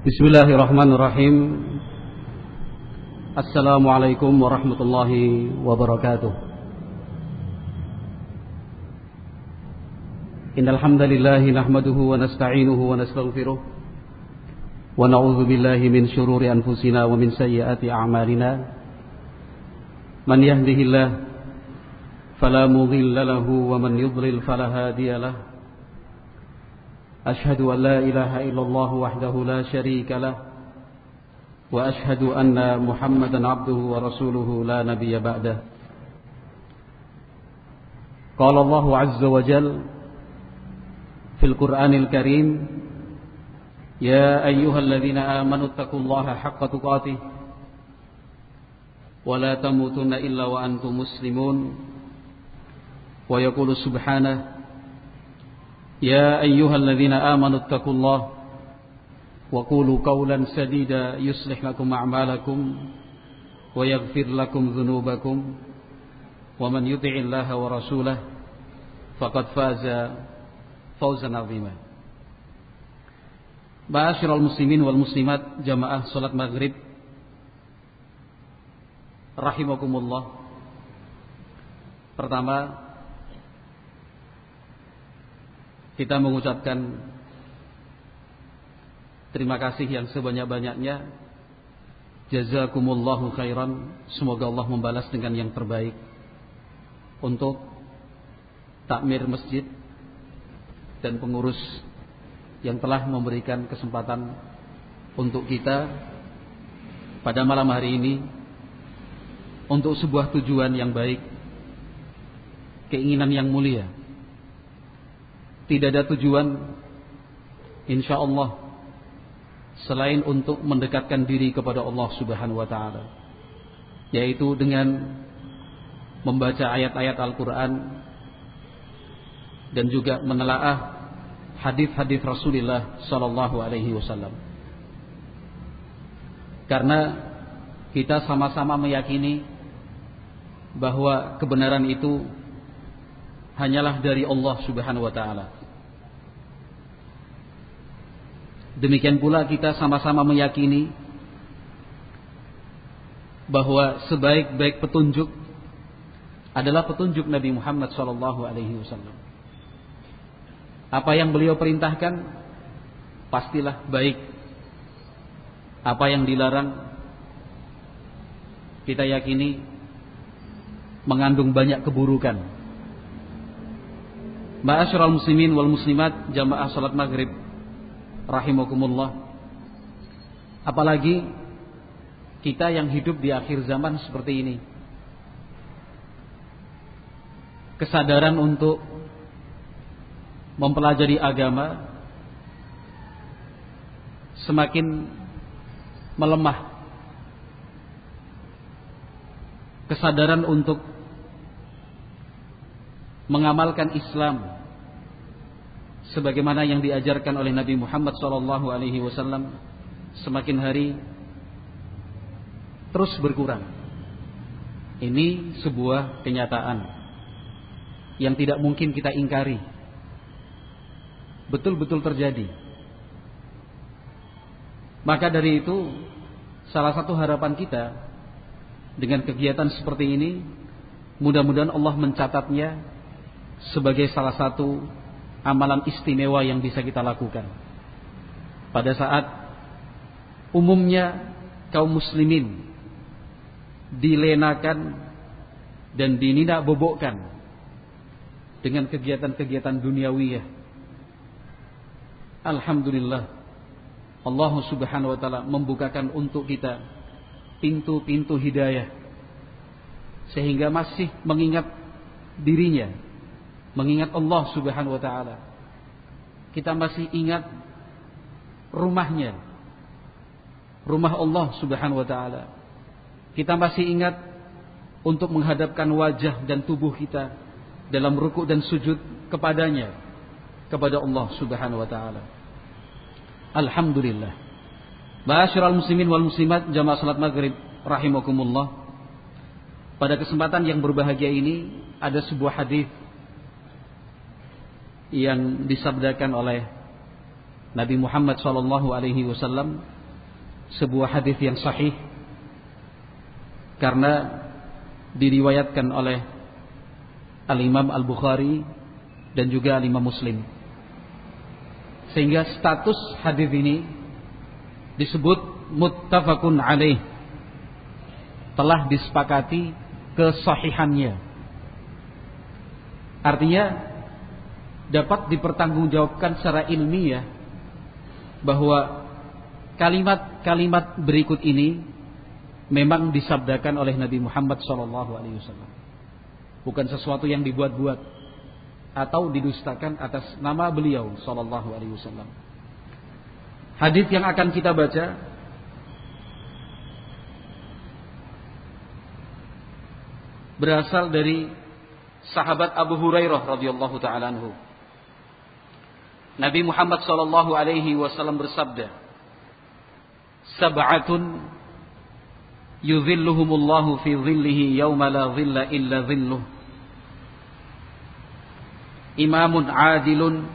Bismillahirrahmanirrahim. Assalamualaikum warahmatullahi wabarakatuh. Innal hamdalillah nahmaduhu wa nasta'inuhu wa nastaghfiruh wa na'udzu billahi min shururi anfusina wa min sayyiati a'malina. Man yahdihillahu fala mudilla lahu wa man yudlil fala hadiya lahu. أشهد أن لا إله إلا الله وحده لا شريك له وأشهد أن محمدا عبده ورسوله لا نبي بعده. قال الله عز وجل في القرآن الكريم يا أيها الذين آمنوا اتقوا الله حق تقاته ولا تموتن إلا وأنتم مسلمون. ويقول سبحانه يا أيها الذين آمنوا اتقوا الله وقولوا قولا سديدا يصلح لكم أعمالكم ويغفر لكم ذنوبكم ومن يطع الله ورسوله فقد فاز فوزا عظيما. Ma'asyiral muslimin wal muslimat, jamaah salat maghrib rahimakumullah. Pertama, kita mengucapkan terima kasih yang sebanyak-banyaknya. Jazakumullahu khairan. Semoga Allah membalas dengan yang terbaik untuk takmir masjid dan pengurus yang telah memberikan kesempatan untuk kita pada malam hari ini untuk sebuah tujuan yang baik, keinginan yang mulia. Tidak ada tujuan insyaallah selain untuk mendekatkan diri kepada Allah Subhanahu wa taala, yaitu dengan membaca ayat-ayat Al-Qur'an dan juga menelaah hadis-hadis Rasulullah sallallahu alaihi wasallam. Karena kita sama-sama meyakini bahwa kebenaran itu hanyalah dari Allah Subhanahu wa taala. Demikian pula kita sama-sama meyakini bahwa sebaik-baik petunjuk adalah petunjuk Nabi Muhammad sallallahu alaihi wasallam. Apa yang beliau perintahkan pastilah baik. Apa yang dilarang kita yakini mengandung banyak keburukan. Ma'asyiral muslimin wal muslimat, jamaah salat maghrib rahimakumullah. Apalagi kita yang hidup di akhir zaman seperti ini, kesadaran untuk mempelajari agama semakin melemah. Kesadaran untuk mengamalkan Islam sebagaimana yang diajarkan oleh Nabi Muhammad SAW semakin hari terus berkurang. Ini sebuah kenyataan yang tidak mungkin kita ingkari. Betul-betul terjadi. Maka dari itu, salah satu harapan kita dengan kegiatan seperti ini, mudah-mudahan Allah mencatatnya sebagai salah satu amalan istimewa yang bisa kita lakukan pada saat umumnya kaum muslimin dilenakan dan dinidak bobokkan dengan kegiatan-kegiatan duniawiyah. Alhamdulillah, Allah Subhanahu wa taala membukakan untuk kita pintu-pintu hidayah sehingga masih mengingat dirinya, mengingat Allah Subhanahu wa taala. Kita masih ingat rumahnya, rumah Allah Subhanahu wa taala. Kita masih ingat untuk menghadapkan wajah dan tubuh kita dalam rukuk dan sujud kepadanya, kepada Allah Subhanahu wa taala. Alhamdulillah. Ma'asyiral muslimin wal muslimat, jamaah salat maghrib rahimakumullah. Pada kesempatan yang berbahagia ini ada sebuah hadis yang disabdakan oleh Nabi Muhammad SAW sebuah hadis yang sahih karena diriwayatkan oleh Al-Imam Al-Bukhari dan juga Al-Imam Muslim. Sehingga status hadis ini disebut muttafaqun alaih, telah disepakati kesahihannya. Artinya dapat dipertanggungjawabkan secara ilmiah bahwa kalimat-kalimat berikut ini memang disabdakan oleh Nabi Muhammad SAW. Bukan sesuatu yang dibuat-buat atau didustakan atas nama beliau SAW. Hadis yang akan kita baca berasal dari sahabat Abu Hurairah radhiyallahu taala anhu. Nabi Muhammad SAW bersabda, "Sab'atun yudhilluhumullahu fi dhillihi yawma la dhilla illa dhilluh. Imamun 'adilun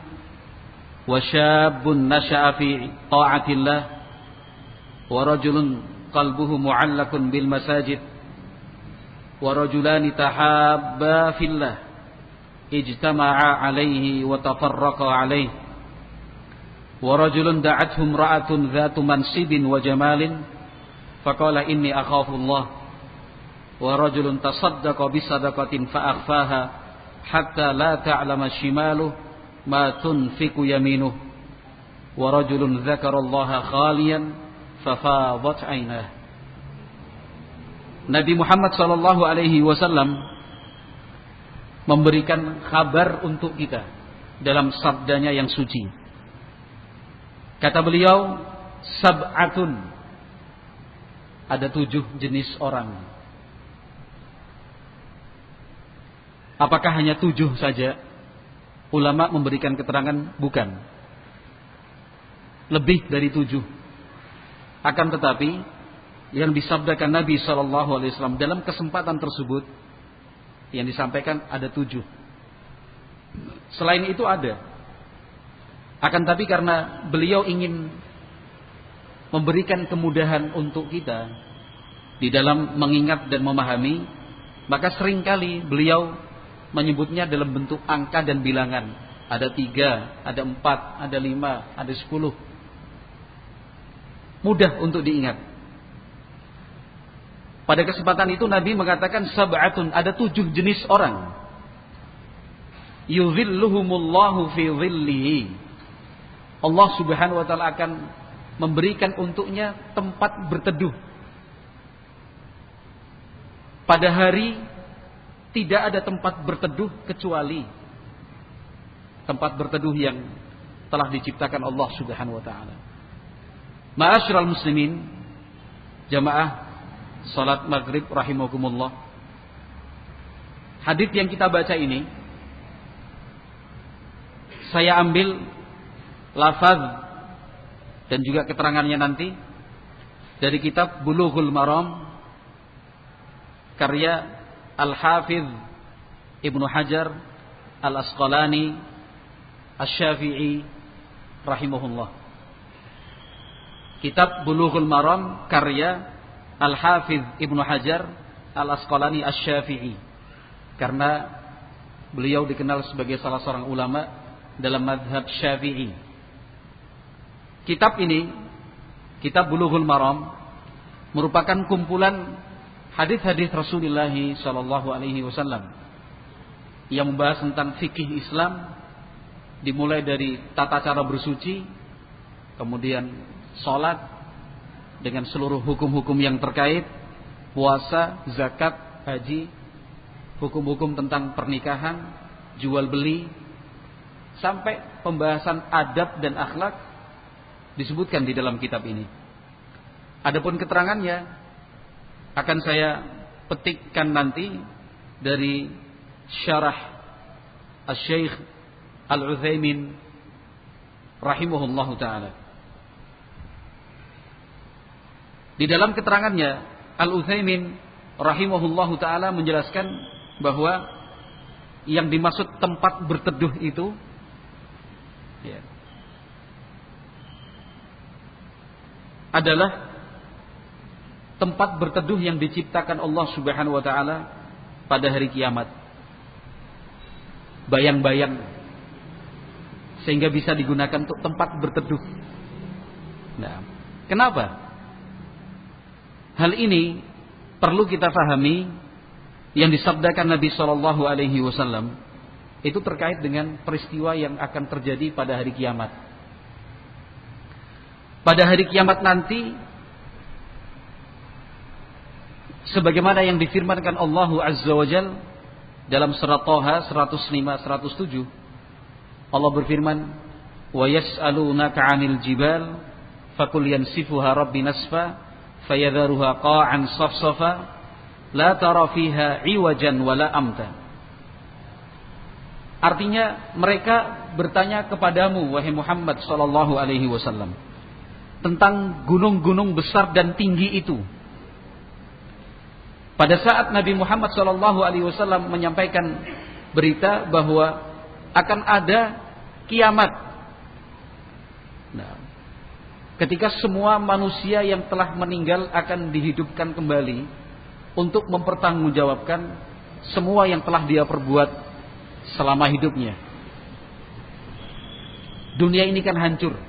wa syabun nasha'a fi ta'atillah wa rajulun qalbuhu mu'allaqun bil masajid wa rajulani tahabba fillah ijtama'a 'alaihi wa tafarraqa 'alaihi wa rajulun da'athu imra'atun dhatu mansibin wa jamalin faqala inni akhafullah wa rajulun tasaddaqa bi sadaqatin fa akhfaha hatta la ta'lama shimaluhu ma tunfiqu yaminuhu wa rajulun dzakarallaha khaliyan fa fadat 'ainah." Nabi Muhammad SAW memberikan kabar untuk kita dalam sabdanya yang suci. Kata beliau, sab'atun, ada 7 jenis orang. Apakah hanya 7 saja? Ulama memberikan keterangan bukan. Lebih dari 7. Akan tetapi yang disabdakan Nabi SAW dalam kesempatan tersebut yang disampaikan ada 7. Selain itu ada. Akan tapi karena beliau ingin memberikan kemudahan untuk kita di dalam mengingat dan memahami, maka seringkali beliau menyebutnya dalam bentuk angka dan bilangan. Ada 3, ada 4, ada 5, ada 10. Mudah untuk diingat. Pada kesempatan itu Nabi mengatakan sab'atun, ada 7 jenis orang. Yuzilluhumullahu fi dhillihi. Allah Subhanahu wa taala akan memberikan untuknya tempat berteduh. Pada hari tidak ada tempat berteduh kecuali tempat berteduh yang telah diciptakan Allah Subhanahu wa taala. Ma'asyiral muslimin, jamaah salat maghrib rahimakumullah. Hadis yang kita baca ini saya ambil lafaz dan juga keterangannya nanti dari kitab Bulughul Maram karya Al-Hafidh Ibnu Hajar Al-Asqalani Asy-Syafi'i rahimahullah. Kitab Bulughul Maram karya Al-Hafidh Ibnu Hajar Al-Asqalani Asy-Syafi'i, karena beliau dikenal sebagai salah seorang ulama dalam mazhab Syafi'i. Kitab ini, Kitab Bulughul Maram, merupakan kumpulan hadis-hadis Rasulullah SAW yang membahas tentang fikih Islam, dimulai dari tata cara bersuci, kemudian sholat dengan seluruh hukum-hukum yang terkait, puasa, zakat, haji, hukum-hukum tentang pernikahan, jual beli, sampai pembahasan adab dan akhlak disebutkan di dalam kitab ini. Adapun keterangannya akan saya petikkan nanti dari syarah Asy-Syaikh Al-Utsaimin rahimahullahu taala. Di dalam keterangannya, Al-Utsaimin rahimahullahu taala menjelaskan bahwa yang dimaksud tempat berteduh itu adalah tempat berteduh yang diciptakan Allah Subhanahu wa taala pada hari kiamat. Bayang-bayang sehingga bisa digunakan untuk tempat berteduh. Nah, kenapa? Hal ini perlu kita pahami yang disabdakan Nabi sallallahu alaihi wasallam itu terkait dengan peristiwa yang akan terjadi pada hari kiamat. Pada hari kiamat nanti, sebagaimana yang difirmankan Allah Azza wa Jalla dalam surat Thaha 105-107, Allah berfirman, "Wa yas'alunaka 'anil jibal faqul yansifuha rabbi nasfa fayadharuha qa'an safsafa la tara fiha 'iwajan wala amta." Artinya, mereka bertanya kepadamu wahai Muhammad sallallahu alaihi wasallam tentang gunung-gunung besar dan tinggi itu. Pada saat Nabi Muhammad sallallahu alaihi wasallam menyampaikan berita bahwa akan ada kiamat. Nah, ketika semua manusia yang telah meninggal akan dihidupkan kembali untuk mempertanggungjawabkan semua yang telah dia perbuat selama hidupnya. Dunia ini kan hancur.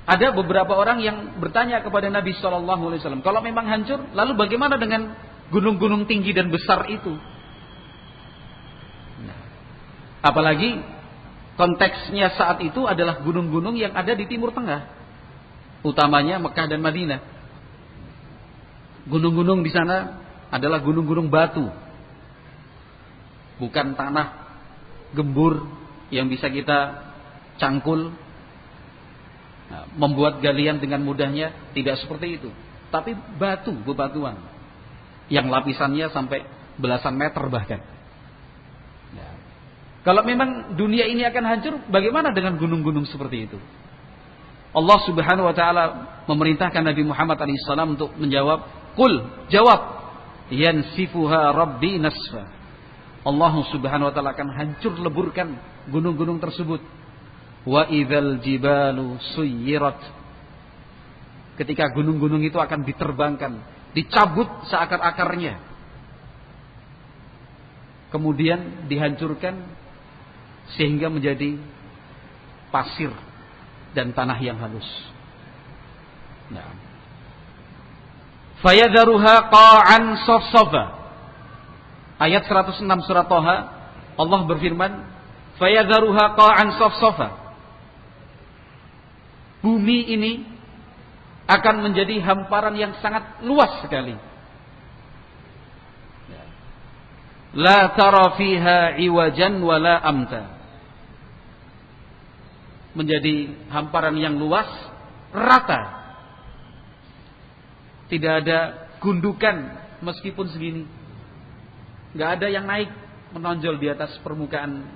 Ada beberapa orang yang bertanya kepada Nabi sallallahu alaihi wasallam, kalau memang hancur, lalu bagaimana dengan gunung-gunung tinggi dan besar itu? Nah, apalagi konteksnya saat itu adalah gunung-gunung yang ada di Timur Tengah, utamanya Mekah dan Madinah. Gunung-gunung di sana adalah gunung-gunung batu, bukan tanah gembur yang bisa kita cangkul, membuat galian dengan mudahnya, tidak seperti itu. Tapi batu, bebatuan yang lapisannya sampai belasan meter bahkan. Nah, kalau memang dunia ini akan hancur, bagaimana dengan gunung-gunung seperti itu? Allah Subhanahu wa taala memerintahkan Nabi Muhammad alaihissalam untuk menjawab, "Qul," jawab, "yansifuha rabbi nasfa." Allah Subhanahu wa taala akan hancur leburkan gunung-gunung tersebut. Wa idzal jibalu suyirat. Ketika gunung-gunung itu akan diterbangkan, dicabut seakar-akarnya, kemudian dihancurkan sehingga menjadi pasir dan tanah yang halus. Nah, fayadharuha qa'an safsafa. Ayat 106 surat Thaha, Allah berfirman, fayadharuha qa'an safsafa. Bumi ini akan menjadi hamparan yang sangat luas sekali. La tara fiha iwajan wala amta. Menjadi hamparan yang luas, rata. Tidak ada gundukan meskipun segini. Gak ada yang naik menonjol di atas permukaan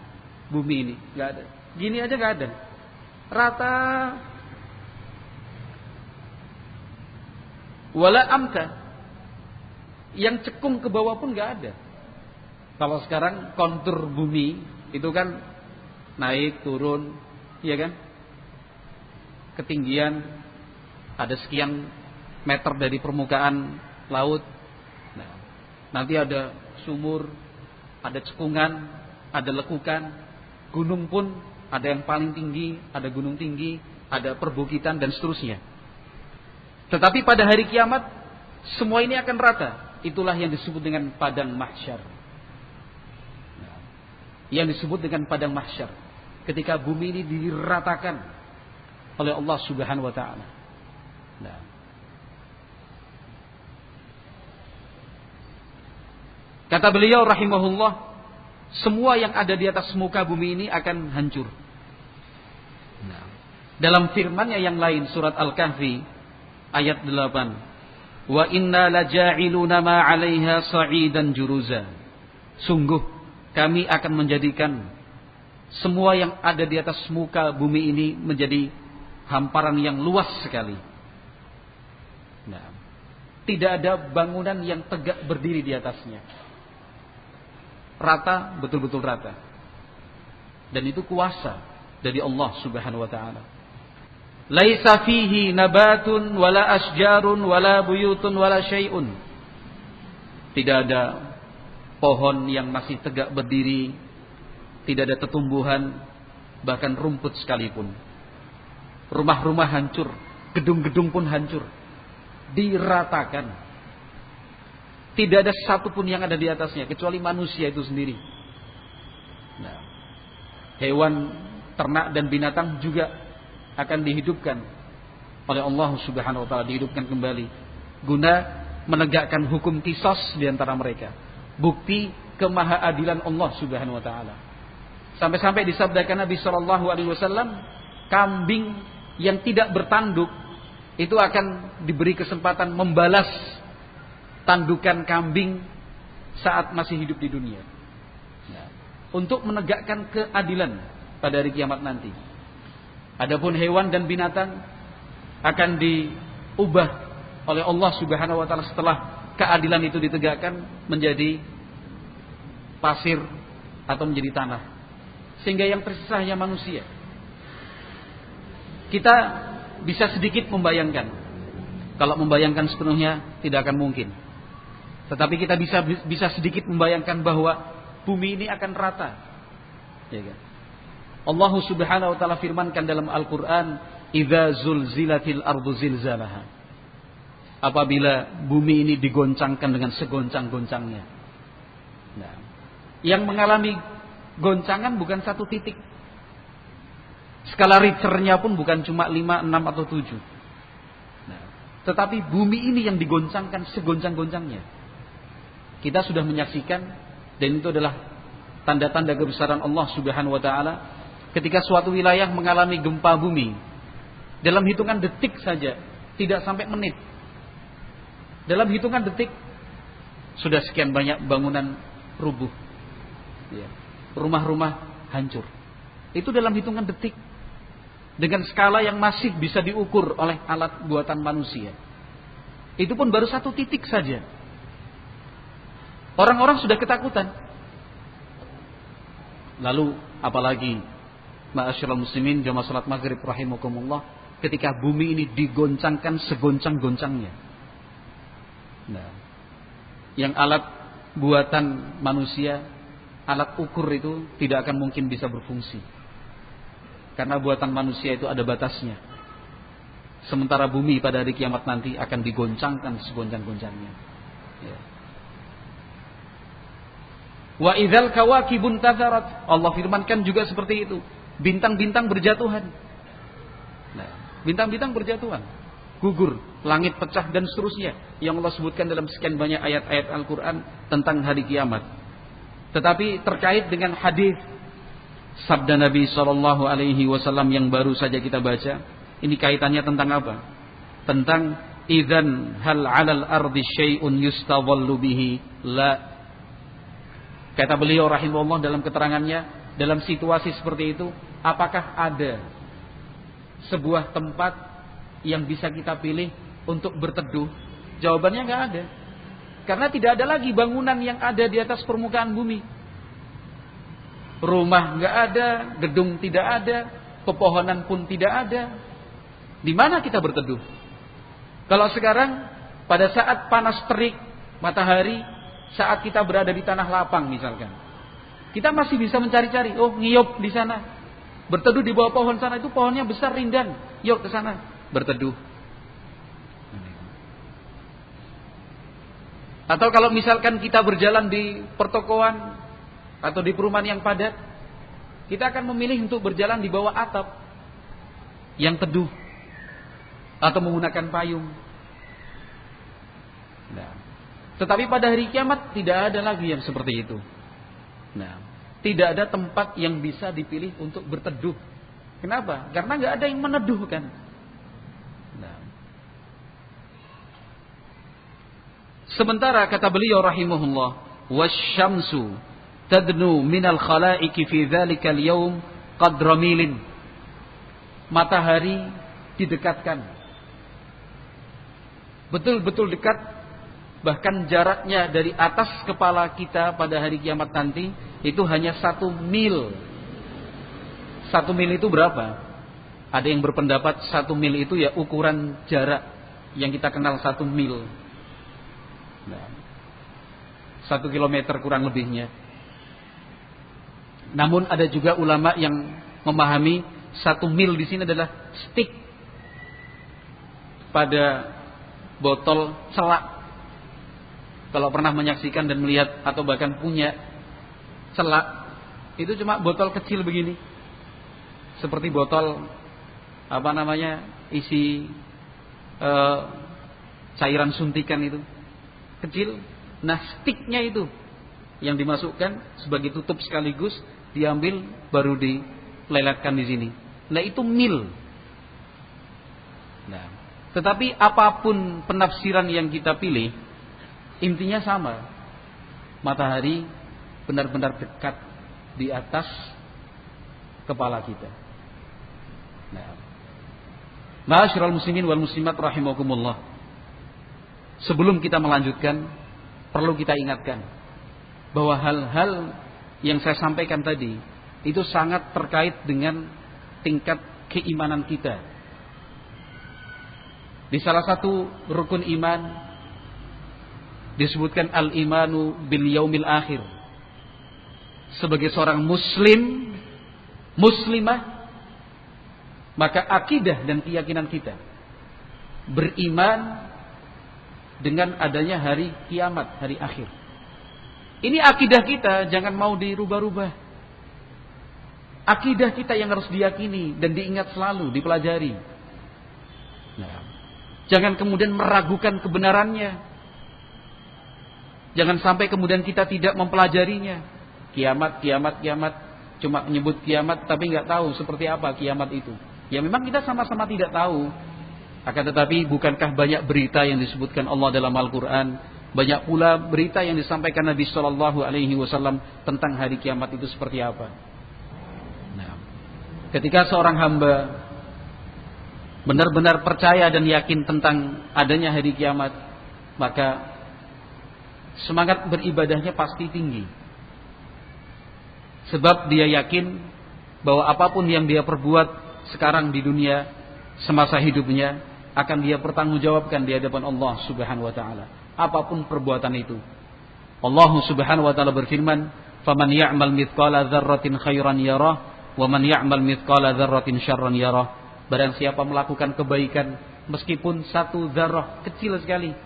bumi ini. Gak ada. Gini aja gak ada. Rata. Wala amta, yang cekung ke bawah pun gak ada. Kalau sekarang kontur bumi itu kan naik turun, iya kan? Ketinggian ada sekian meter dari permukaan laut. Nah, nanti ada sumur, ada cekungan, ada lekukan. Gunung pun ada yang paling tinggi, ada gunung tinggi, ada perbukitan dan seterusnya. Tetapi pada hari kiamat semua ini akan rata. Itulah yang disebut dengan padang mahsyar. Yang disebut dengan padang mahsyar, ketika bumi ini diratakan oleh Allah Subhanahu wa taala. Nah, kata beliau rahimahullah, semua yang ada di atas muka bumi ini akan hancur. Nah, dalam firman-Nya yang lain surat Al-Kahfi ayat 8, wa inna laja'iluna ma 'alaiha sa'idan juruza. Sungguh kami akan menjadikan semua yang ada di atas muka bumi ini menjadi hamparan yang luas sekali. Nah, tidak ada bangunan yang tegak berdiri di atasnya. Rata, betul-betul rata. Dan itu kuasa dari Allah Subhanahu wa taala. Laisa fihi nabatun wala asjarun wala buyutun wala syai'un. Tidak ada pohon yang masih tegak berdiri, tidak ada tetumbuhan, bahkan rumput sekalipun. Rumah-rumah hancur, gedung-gedung pun hancur, diratakan. Tidak ada satupun yang ada di atasnya kecuali manusia itu sendiri. Nah, hewan, ternak dan binatang juga akan dihidupkan oleh Allah Subhanahu wa taala, dihidupkan kembali guna menegakkan hukum qisas di antara mereka. Bukti kemahaadilan Allah Subhanahu wa taala. Sampai-sampai disabdakan Nabi sallallahu alaihi wasallam, kambing yang tidak bertanduk itu akan diberi kesempatan membalas tandukan kambing saat masih hidup di dunia. Nah, untuk menegakkan keadilan pada hari kiamat nanti. Adapun hewan dan binatang akan diubah oleh Allah Subhanahu wa taala setelah keadilan itu ditegakkan menjadi pasir atau menjadi tanah. Sehingga yang tersisa hanya manusia. Kita bisa sedikit membayangkan. Kalau membayangkan sepenuhnya tidak akan mungkin. Tetapi kita bisa sedikit membayangkan bahwa bumi ini akan rata. Ya kan? Allah Subhanahu wa taala firmankan dalam Al-Qur'an, "Idza zulzilatil ardu zilzalaha." Apabila bumi ini digoncangkan dengan segoncang-goncangnya. Nah, yang mengalami goncangan bukan satu titik. Skala Richternya pun bukan cuma 5, 6 atau 7. Nah, tetapi bumi ini yang digoncangkan segoncang-goncangnya. Kita sudah menyaksikan, dan itu adalah tanda-tanda kebesaran Allah Subhanahu wa taala. Ketika suatu wilayah mengalami gempa bumi, dalam hitungan detik saja, tidak sampai menit, dalam hitungan detik sudah sekian banyak bangunan rubuh, ya, rumah-rumah hancur. Itu dalam hitungan detik, dengan skala yang masih bisa diukur oleh alat buatan manusia. Itu pun baru satu titik saja. Orang-orang sudah ketakutan. Lalu apalagi ma'asyiral muslimin jamaah salat maghrib rahimakumullah, ketika bumi ini digoncangkan segoncang-goncangnya. Nah, yang alat buatan manusia, alat ukur itu tidak akan mungkin bisa berfungsi. Karena buatan manusia itu ada batasnya. Sementara bumi pada hari kiamat nanti akan digoncangkan segoncang-goncangnya. Ya. Wa idzal kawakibun tazarat. Allah firmankan juga seperti itu. Bintang-bintang berjatuhan. Nah, bintang-bintang berjatuhan, gugur, langit pecah dan seterusnya yang Allah sebutkan dalam sekian banyak ayat-ayat Al-Qur'an tentang hari kiamat. Tetapi terkait dengan hadis sabda Nabi sallallahu alaihi wasallam yang baru saja kita baca, ini kaitannya tentang apa? Tentang idzan hal 'alal ardi syai'un yustadhallu bihi la. Kata beliau rahimahullah dalam keterangannya, dalam situasi seperti itu, apakah ada sebuah tempat yang bisa kita pilih untuk berteduh? Jawabannya nggak ada. Karena tidak ada lagi bangunan yang ada di atas permukaan bumi. Rumah nggak ada, gedung tidak ada, pepohonan pun tidak ada. Di mana kita berteduh? Kalau sekarang pada saat panas terik matahari, saat kita berada di tanah lapang misalkan, kita masih bisa mencari-cari, oh ngiyop di sana, berteduh di bawah pohon sana, itu pohonnya besar rindang, yuk ke sana berteduh. Atau kalau misalkan kita berjalan di pertokoan atau di perumahan yang padat, kita akan memilih untuk berjalan di bawah atap yang teduh atau menggunakan payung. Nah, tetapi pada hari kiamat tidak ada lagi yang seperti itu. Nah, tidak ada tempat yang bisa dipilih untuk berteduh. Kenapa? Karena nggak ada yang meneduhkan. Nah. Sementara kata beliau rahimahullah, wasyamsu tadnu minal khalaiqi fi dzalikal yaum qadra milin. Matahari didekatkan. Betul-betul dekat. Bahkan jaraknya dari atas kepala kita pada hari kiamat nanti itu hanya 1 mil. 1 mil itu berapa? Ada yang berpendapat 1 mil itu ya ukuran jarak yang kita kenal 1 mil. Nah, 1 kilometer kurang lebihnya. Namun ada juga ulama yang memahami 1 mil di sini adalah stick pada botol celak. Kalau pernah menyaksikan dan melihat atau bahkan punya celak, itu cuma botol kecil begini. Seperti botol isi cairan suntikan itu. Kecil. Nah, sticknya itu yang dimasukkan sebagai tutup sekaligus, diambil baru dileletkan di sini. Nah, itu mil. Nah, tetapi apapun penafsiran yang kita pilih, intinya sama. Matahari benar-benar dekat di atas kepala kita. Nah, ma'asyiral muslimin wal muslimat rahimakumullah. Sebelum kita melanjutkan, perlu kita ingatkan bahwa hal-hal yang saya sampaikan tadi itu sangat terkait dengan tingkat keimanan kita. Di salah satu rukun iman disebutkan al-imanu bil yaumil akhir. Sebagai seorang muslim, muslimah, maka akidah dan keyakinan kita beriman dengan adanya hari kiamat, hari akhir. Ini akidah kita, jangan mau dirubah-rubah. Akidah kita yang harus diyakini dan diingat selalu, dipelajari. Nah, jangan kemudian meragukan kebenarannya. Jangan sampai kemudian kita tidak mempelajarinya. Kiamat, kiamat, kiamat. Cuma menyebut kiamat tapi nggak tahu seperti apa kiamat itu. Ya memang kita sama-sama tidak tahu. Akan tetapi bukankah banyak berita yang disebutkan Allah dalam Al-Quran, banyak pula berita yang disampaikan Nabi SAW tentang hari kiamat itu seperti apa. Nah, ketika seorang hamba benar-benar percaya dan yakin tentang adanya hari kiamat, maka semangat beribadahnya pasti tinggi. Sebab dia yakin bahwa apapun yang dia perbuat sekarang di dunia semasa hidupnya akan dia pertanggungjawabkan di hadapan Allah Subhanahu wa taala. Apapun perbuatan itu. Allah Subhanahu wa taala berfirman, "Faman ya'mal mithqala dzarratin khairan yarah, wa man ya'mal mithqala dzarratin syarran yarah." Barang siapa melakukan kebaikan meskipun 1 dzarrah kecil sekali,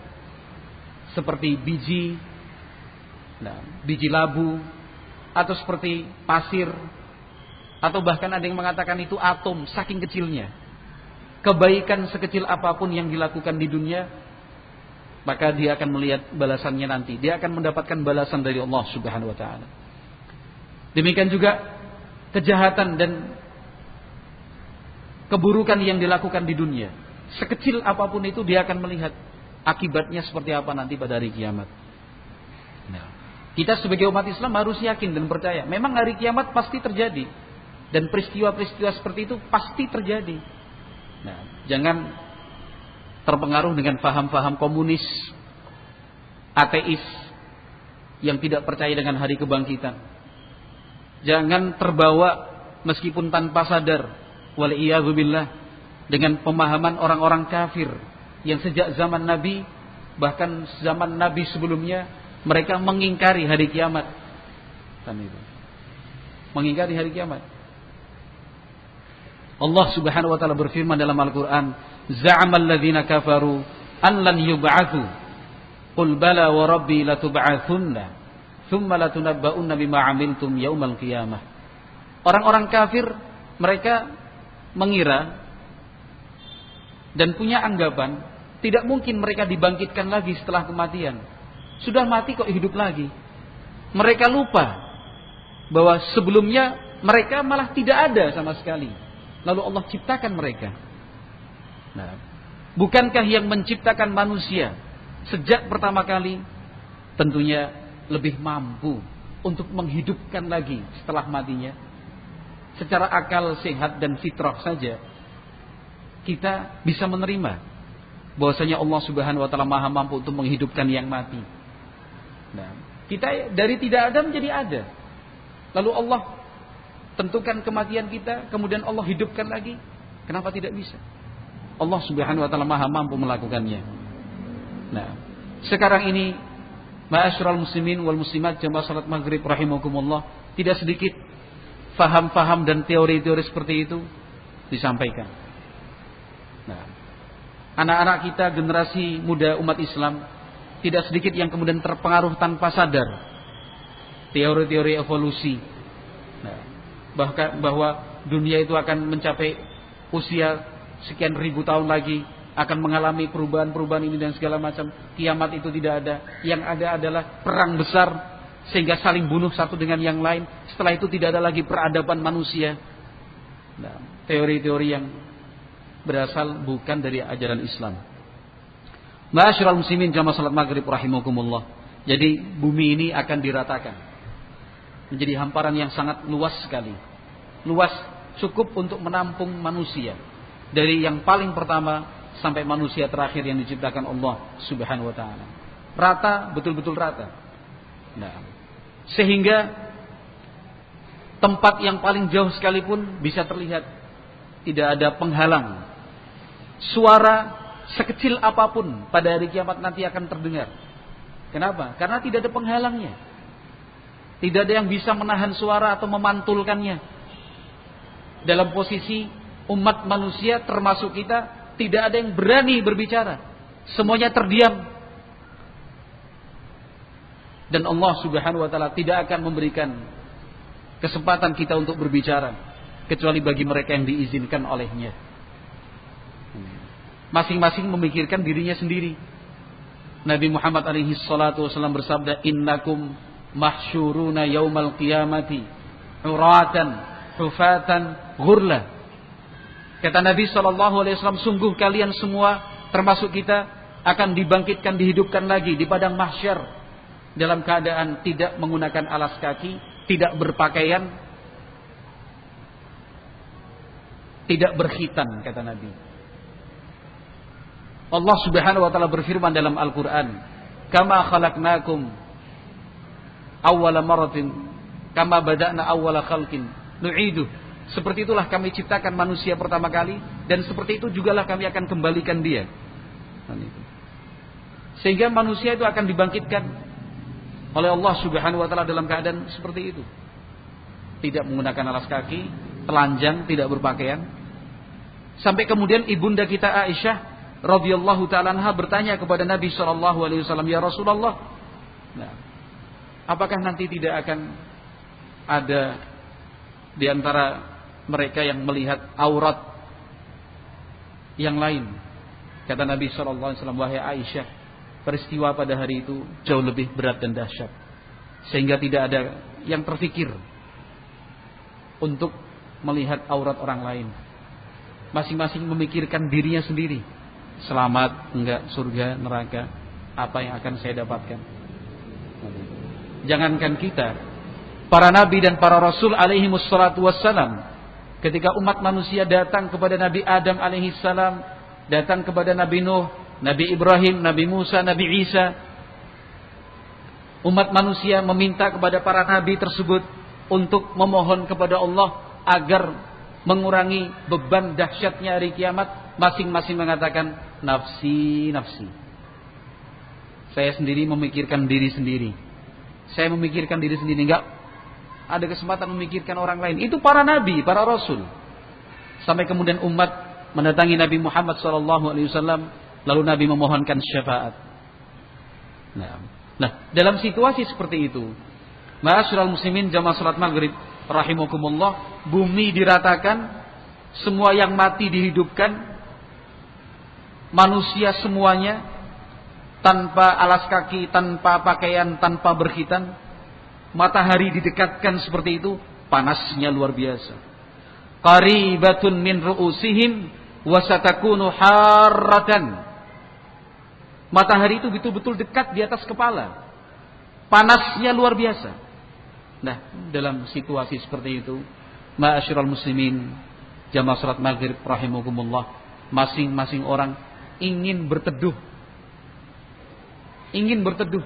seperti biji labu, atau seperti pasir, atau bahkan ada yang mengatakan itu atom, saking kecilnya. Kebaikan sekecil apapun yang dilakukan di dunia, maka dia akan melihat balasannya nanti. Dia akan mendapatkan balasan dari Allah Subhanahu wa taala. Demikian juga kejahatan dan keburukan yang dilakukan di dunia, sekecil apapun itu dia akan melihat akibatnya seperti apa nanti pada hari kiamat. Nah, kita sebagai umat Islam harus yakin dan percaya memang hari kiamat pasti terjadi, dan peristiwa-peristiwa seperti itu pasti terjadi. Nah, jangan terpengaruh dengan faham-faham komunis, ateis yang tidak percaya dengan hari kebangkitan. Jangan terbawa meskipun tanpa sadar, wal'iyadzubillah, dengan pemahaman orang-orang kafir yang sejak zaman Nabi, bahkan zaman Nabi sebelumnya, mereka mengingkari hari kiamat. Mengingkari hari kiamat. Allah Subhanahu wa taala berfirman dalam Al-Qur'an, "Za'amal ladzina kafaru an lan yub'atsu. Qul bala wa rabbi latub'atsunna, tsumma latunabba'unna bima 'amiltum yaumal qiyamah." Orang-orang kafir mereka mengira dan punya anggapan tidak mungkin mereka dibangkitkan lagi setelah kematian. Sudah mati kok hidup lagi. Mereka lupa bahwa sebelumnya mereka malah tidak ada sama sekali. Lalu Allah ciptakan mereka. Nah, bukankah yang menciptakan manusia sejak pertama kali tentunya lebih mampu untuk menghidupkan lagi setelah matinya? Secara akal sehat dan fitrah saja kita bisa menerima bahwasanya Allah Subhanahu wa taala Maha mampu untuk menghidupkan yang mati. Nah, kita dari tidak ada menjadi ada. Lalu Allah tentukan kematian kita, kemudian Allah hidupkan lagi. Kenapa tidak bisa? Allah Subhanahu wa taala Maha mampu melakukannya. Nah, sekarang ini ma'asyiral muslimin wal muslimat jamaah salat maghrib rahimakumullah, tidak sedikit faham-faham dan teori-teori seperti itu disampaikan. Nah, anak-anak kita, generasi muda umat Islam, tidak sedikit yang kemudian terpengaruh tanpa sadar teori-teori evolusi. Nah, bahwa dunia itu akan mencapai usia sekian ribu tahun lagi, akan mengalami perubahan-perubahan ini dan segala macam. Kiamat itu tidak ada. Yang ada adalah perang besar sehingga saling bunuh satu dengan yang lain. Setelah itu tidak ada lagi peradaban manusia. Nah, teori-teori yang berasal bukan dari ajaran Islam. Ma'asyiral muslimin jamaah salat maghrib rahimakumullah. Jadi bumi ini akan diratakan menjadi hamparan yang sangat luas sekali. Luas cukup untuk menampung manusia. Dari yang paling pertama sampai manusia terakhir yang diciptakan Allah Subhanahu wa taala. Rata, betul-betul rata. Nah, sehingga tempat yang paling jauh sekalipun bisa terlihat, tidak ada penghalang. Suara sekecil apapun pada hari kiamat nanti akan terdengar. Kenapa? Karena tidak ada penghalangnya. Tidak ada yang bisa menahan suara atau memantulkannya. Dalam posisi umat manusia termasuk kita, tidak ada yang berani berbicara. Semuanya terdiam. Dan Allah Subhanahu wa taala tidak akan memberikan kesempatan kita untuk berbicara kecuali bagi mereka yang diizinkan olehnya. Masing-masing memikirkan dirinya sendiri. Nabi Muhammad alaihi salatu wasallam bersabda, "Innakum mahsyuruna yaumal qiyamati uratan hufatan ghurla." Kata Nabi SAW, sungguh kalian semua termasuk kita akan dibangkitkan, dihidupkan lagi di padang mahsyar dalam keadaan tidak menggunakan alas kaki, tidak berpakaian, tidak berkhitan, kata Nabi. Allah Subhanahu wa taala berfirman dalam Al-Qur'an, "Kama khalaqnakum awwala maratin, kama bada'na awwala khalqin nu'iduh." Seperti itulah kami ciptakan manusia pertama kali, dan seperti itu jugalah kami akan kembalikan dia. Sehingga manusia itu akan dibangkitkan oleh Allah Subhanahu wa taala dalam keadaan seperti itu. Tidak menggunakan alas kaki, telanjang, tidak berpakaian. Sampai kemudian ibunda kita Aisyah radhiyallahu taala anha bertanya kepada Nabi sallallahu alaihi wasallam, "Ya Rasulullah, nah, apakah nanti tidak akan ada di antara mereka yang melihat aurat yang lain?" Kata Nabi SAW, "Wahai Aisyah, peristiwa pada hari itu jauh lebih berat dan dahsyat, sehingga tidak ada yang terfikir untuk melihat aurat orang lain. Masing-masing memikirkan dirinya sendiri. Selamat, enggak, surga, neraka, apa yang akan saya dapatkan." Jangankan kita, para nabi dan para rasul alaihimus salatu wassalam, ketika umat manusia datang kepada Nabi Adam alaihissalam, datang kepada Nabi Nuh, Nabi Ibrahim, Nabi Musa, Nabi Isa, umat manusia meminta kepada para nabi tersebut untuk memohon kepada Allah agar mengurangi beban dahsyatnya hari kiamat. Masing-masing mengatakan, "Nafsi, nafsi. Saya sendiri memikirkan diri sendiri. Saya memikirkan diri sendiri, enggak ada kesempatan memikirkan orang lain." Itu para nabi, para rasul. Sampai kemudian umat mendatangi Nabi Muhammad SAW, lalu Nabi memohonkan syafaat. Nah, dalam situasi seperti itu, ma'asyiral muslimin jamaah salat maghrib rahimakumullah, bumi diratakan, semua yang mati dihidupkan, manusia semuanya tanpa alas kaki, tanpa pakaian, tanpa berkhitan. Matahari didekatkan seperti itu, panasnya luar biasa. Qaribatun min ru'usihim wa satakunu harratan. Matahari itu betul-betul dekat di atas kepala. Panasnya luar biasa. Nah, dalam situasi seperti itu, ma'asyiral muslimin jamaah salat maghrib rahimakumullah, masing-masing orang ingin berteduh. Ingin berteduh.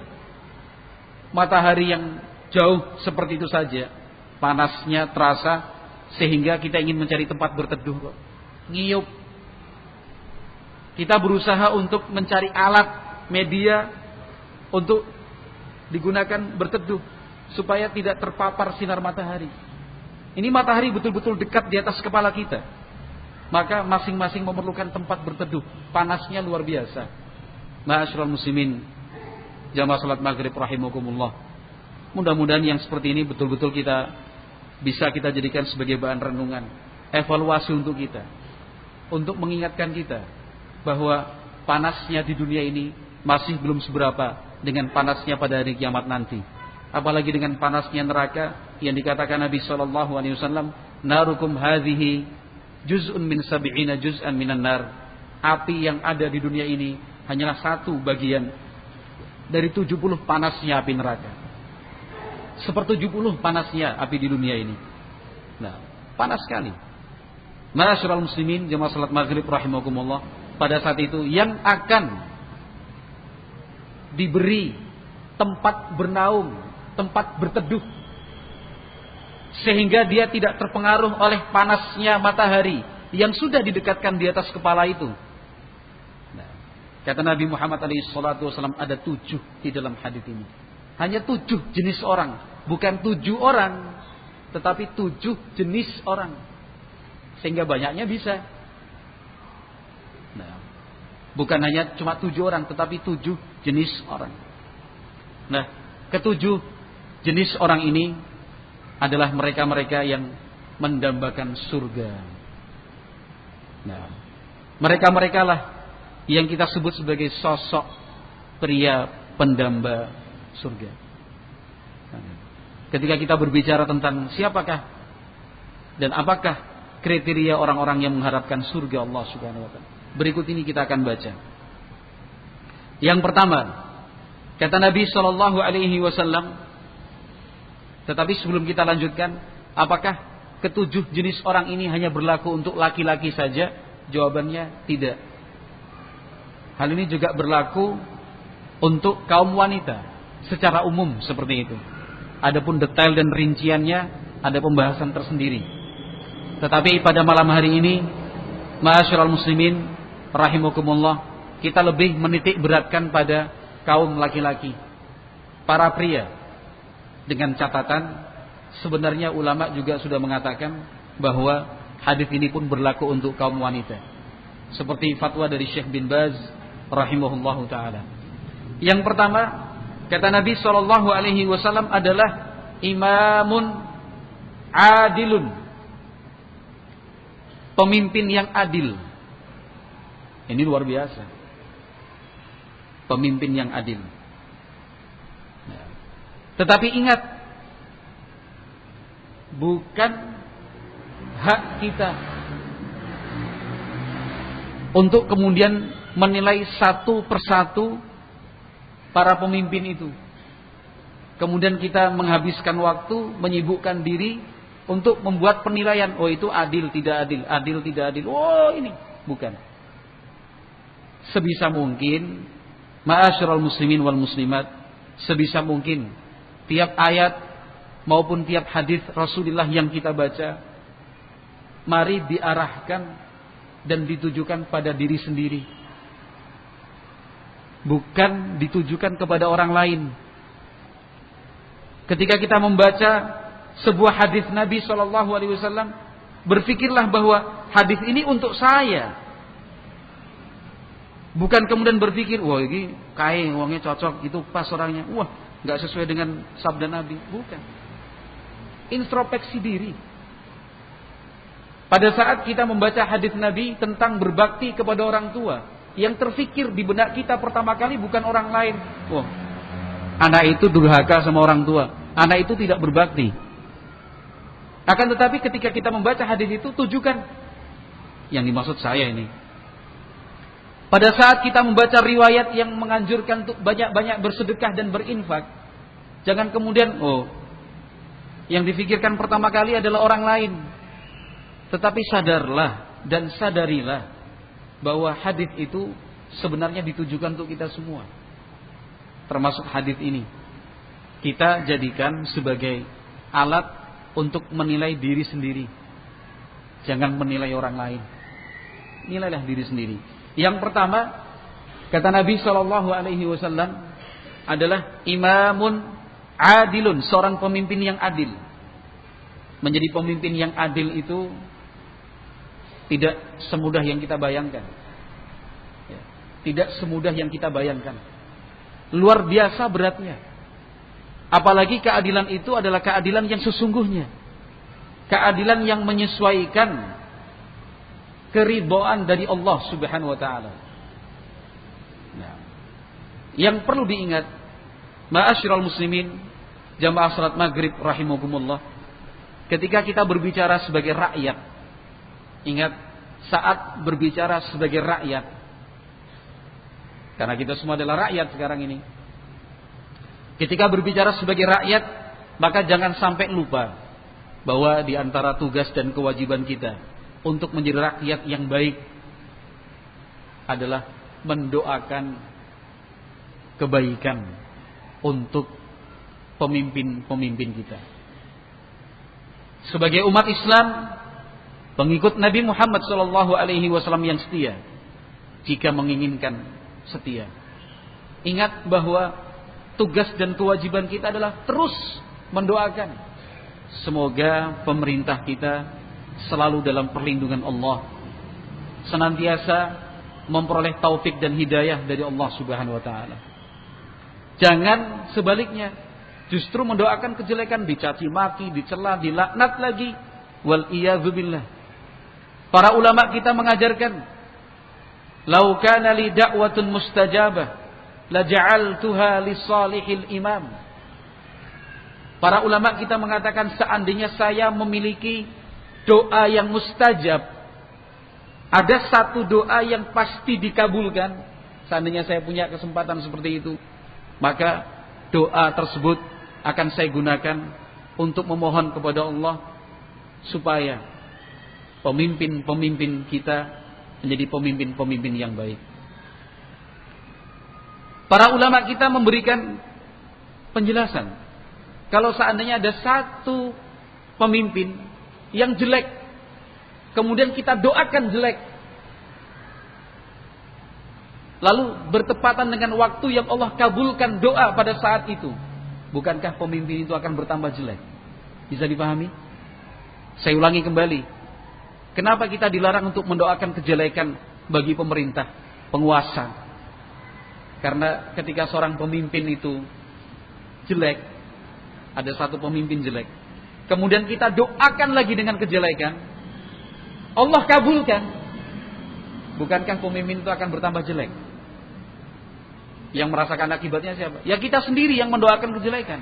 Matahari yang jauh seperti itu saja, panasnya terasa sehingga kita ingin mencari tempat berteduh kok. ngiyup. Kita berusaha untuk mencari alat, media untuk digunakan berteduh supaya tidak terpapar sinar matahari. Ini matahari betul-betul dekat di atas kepala kita. Maka masing-masing memerlukan tempat berteduh. Panasnya luar biasa. Ma'asyiral muslimin, jamaah salat maghrib rahimakumullah. Mudah-mudahan yang seperti ini betul-betul bisa kita jadikan sebagai bahan renungan, evaluasi untuk kita, untuk mengingatkan kita bahwa panasnya di dunia ini masih belum seberapa dengan panasnya pada hari kiamat nanti. Apalagi dengan panasnya neraka yang dikatakan Nabi sallallahu alaihi wasallam, narukum hadhihi juz'un min sab'ina juz'an minan nar. Api yang ada di dunia ini hanyalah satu bagian dari 70 panasnya api neraka. 1/70 panasnya api di dunia ini. Nah, panas sekali. Ma'asyiral muslimin, jemaah salat maghrib rahimakumullah, pada saat itu yang akan diberi tempat bernaung, tempat berteduh, sehingga dia tidak terpengaruh oleh panasnya matahari yang sudah didekatkan di atas kepala itu. Nah, kata Nabi Muhammad SAW, ada 7 di dalam hadis ini. Hanya 7 jenis orang, bukan 7 orang, tetapi 7 jenis orang, sehingga banyaknya bisa. Nah, bukan hanya cuma 7 orang, tetapi 7 jenis orang. Nah, ke-7 jenis orang ini adalah mereka-mereka yang mendambakan surga. Nah, mereka-mereka lah yang kita sebut sebagai sosok pria pendamba surga. Nah, ketika kita berbicara tentang siapakah dan apakah kriteria orang-orang yang mengharapkan surga Allah Subhanahu wa taala, berikut ini kita akan baca. Yang pertama, kata Nabi sallallahu alaihi wasallam, tetapi sebelum kita lanjutkan, apakah ke-7 jenis orang ini hanya berlaku untuk laki-laki saja? Jawabannya tidak. Hal ini juga berlaku untuk kaum wanita secara umum seperti itu. Adapun detail dan rinciannya ada pembahasan tersendiri. Tetapi pada malam hari ini, ma'asyiral muslimin rahimakumullah, kita lebih menitik beratkan pada kaum laki-laki, para pria. Dengan catatan, sebenarnya ulama juga sudah mengatakan bahwa hadis ini pun berlaku untuk kaum wanita. Seperti fatwa dari Syekh bin Baz rahimahullahu taala. Yang pertama, kata Nabi sallallahu alaihi wasallam, adalah imamun adilun. Pemimpin yang adil. Ini luar biasa. Pemimpin yang adil. Tetapi ingat, bukan hak kita untuk kemudian menilai satu persatu para pemimpin itu. Kemudian kita menghabiskan waktu, menyibukkan diri untuk membuat penilaian. Oh, itu adil, tidak adil, adil, tidak adil. Oh, ini. Bukan. Sebisa mungkin, ma'asyiral muslimin wal muslimat, sebisa mungkin tiap ayat maupun tiap hadis Rasulullah yang kita baca, mari diarahkan dan ditujukan pada diri sendiri, bukan ditujukan kepada orang lain. Ketika kita membaca sebuah hadis Nabi SAW, berpikirlah bahwa hadis ini untuk saya, bukan kemudian berpikir, wah ini kain, uangnya cocok, itu pas orangnya, wah nggak sesuai dengan sabda Nabi. Bukan. Introspeksi diri. Pada saat kita membaca hadis Nabi tentang berbakti kepada orang tua, yang terfikir di benak kita pertama kali bukan orang lain. Wah, anak itu durhaka sama orang tua, anak itu tidak berbakti. Akan tetapi ketika kita membaca hadis itu, tujukan yang dimaksud saya ini. Pada saat kita membaca riwayat yang menganjurkan untuk banyak-banyak bersedekah dan berinfak, jangan kemudian, oh, yang difikirkan pertama kali adalah orang lain. Tetapi sadarlah dan sadarilah bahwa hadis itu sebenarnya ditujukan untuk kita semua. Termasuk hadis ini. Kita jadikan sebagai alat untuk menilai diri sendiri. Jangan menilai orang lain. nilailah diri sendiri. Yang pertama, kata Nabi SAW adalah imamun adilun, seorang pemimpin yang adil. Menjadi pemimpin yang adil itu tidak semudah yang kita bayangkan. Tidak semudah yang kita bayangkan. Luar biasa beratnya. Apalagi keadilan itu adalah keadilan yang sesungguhnya. Keadilan yang menyesuaikan keridhaan dari Allah Subhanahu wa taala. Yang perlu diingat, ma'asyiral muslimin, jamaah salat maghrib rahimakumullah, ketika kita berbicara sebagai rakyat, ingat, saat berbicara sebagai rakyat, karena kita semua adalah rakyat sekarang ini, ketika berbicara sebagai rakyat, maka jangan sampai lupa bahwa di antara tugas dan kewajiban kita untuk menjadi rakyat yang baik adalah mendoakan kebaikan untuk pemimpin-pemimpin kita. Sebagai umat Islam, pengikut Nabi Muhammad SAW yang setia, jika menginginkan setia, ingat bahwa tugas dan kewajiban kita adalah terus mendoakan semoga pemerintah kita selalu dalam perlindungan Allah, senantiasa memperoleh taufik dan hidayah dari Allah Subhanahu wa taala. Jangan sebaliknya, justru mendoakan kejelekan, dicaci maki, dicela, dilaknat lagi. Wal iyadzu billah. Para ulama kita mengajarkan, "Lau kana li da'watun mustajabah, la ja'altuha li salihil imam." Para ulama kita mengatakan, seandainya saya memiliki doa yang mustajab, ada satu doa yang pasti dikabulkan, seandainya saya punya kesempatan seperti itu, maka doa tersebut akan saya gunakan untuk memohon kepada Allah supaya pemimpin-pemimpin kita menjadi pemimpin-pemimpin yang baik. Para ulama kita memberikan penjelasan, kalau seandainya ada satu pemimpin yang jelek, kemudian kita doakan jelek, lalu bertepatan dengan waktu yang Allah kabulkan doa pada saat itu, bukankah pemimpin itu akan bertambah jelek? Bisa dipahami? Saya ulangi kembali, kenapa kita dilarang untuk mendoakan kejelekan bagi pemerintah, penguasa? Karena ketika seorang pemimpin itu jelek, ada satu pemimpin jelek, kemudian kita doakan lagi dengan kejelekan, Allah kabulkan, bukankah pemimpin itu akan bertambah jelek? Yang merasakan akibatnya siapa? Ya kita sendiri yang mendoakan kejelekan.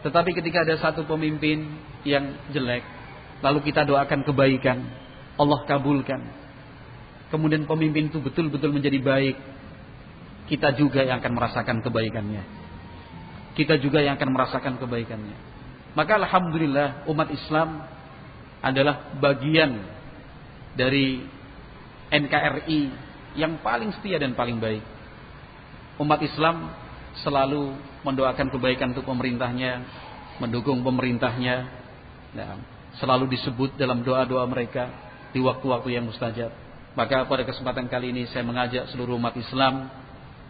Tetapi ketika ada satu pemimpin yang jelek, lalu kita doakan kebaikan, Allah kabulkan, kemudian pemimpin itu betul-betul menjadi baik, kita juga yang akan merasakan kebaikannya. Kita juga yang akan merasakan kebaikannya. Maka alhamdulillah, umat Islam adalah bagian dari NKRI yang paling setia dan paling baik. Umat Islam selalu mendoakan kebaikan untuk pemerintahnya, mendukung pemerintahnya, selalu disebut dalam doa-doa mereka di waktu-waktu yang mustajab. Maka pada kesempatan kali ini saya mengajak seluruh umat Islam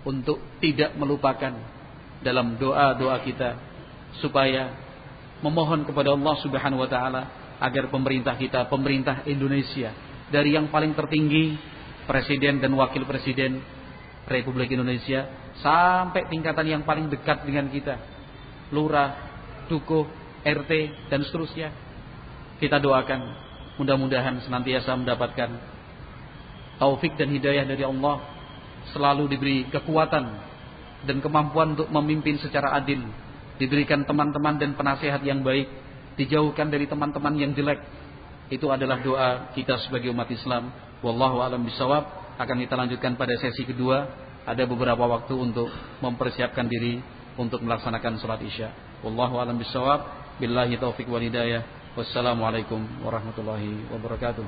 untuk tidak melupakan dalam doa-doa kita, supaya memohon kepada Allah Subhanahu wa taala agar pemerintah kita, pemerintah Indonesia, dari yang paling tertinggi, presiden dan wakil presiden Republik Indonesia, sampai tingkatan yang paling dekat dengan kita, lurah, dukuh, RT dan seterusnya, kita doakan mudah-mudahan senantiasa mendapatkan taufik dan hidayah dari Allah, selalu diberi kekuatan dan kemampuan untuk memimpin secara adil, diberikan teman-teman dan penasehat yang baik, dijauhkan dari teman-teman yang jelek. Itu adalah doa kita sebagai umat Islam. Wallahu a'lam bishawab. Akan kita lanjutkan pada sesi kedua. Ada beberapa waktu untuk mempersiapkan diri untuk melaksanakan salat Isya. Wallahu a'lam bishawab. Billahi taufiq wal hidayah. Wassalamualaikum warahmatullahi wabarakatuh.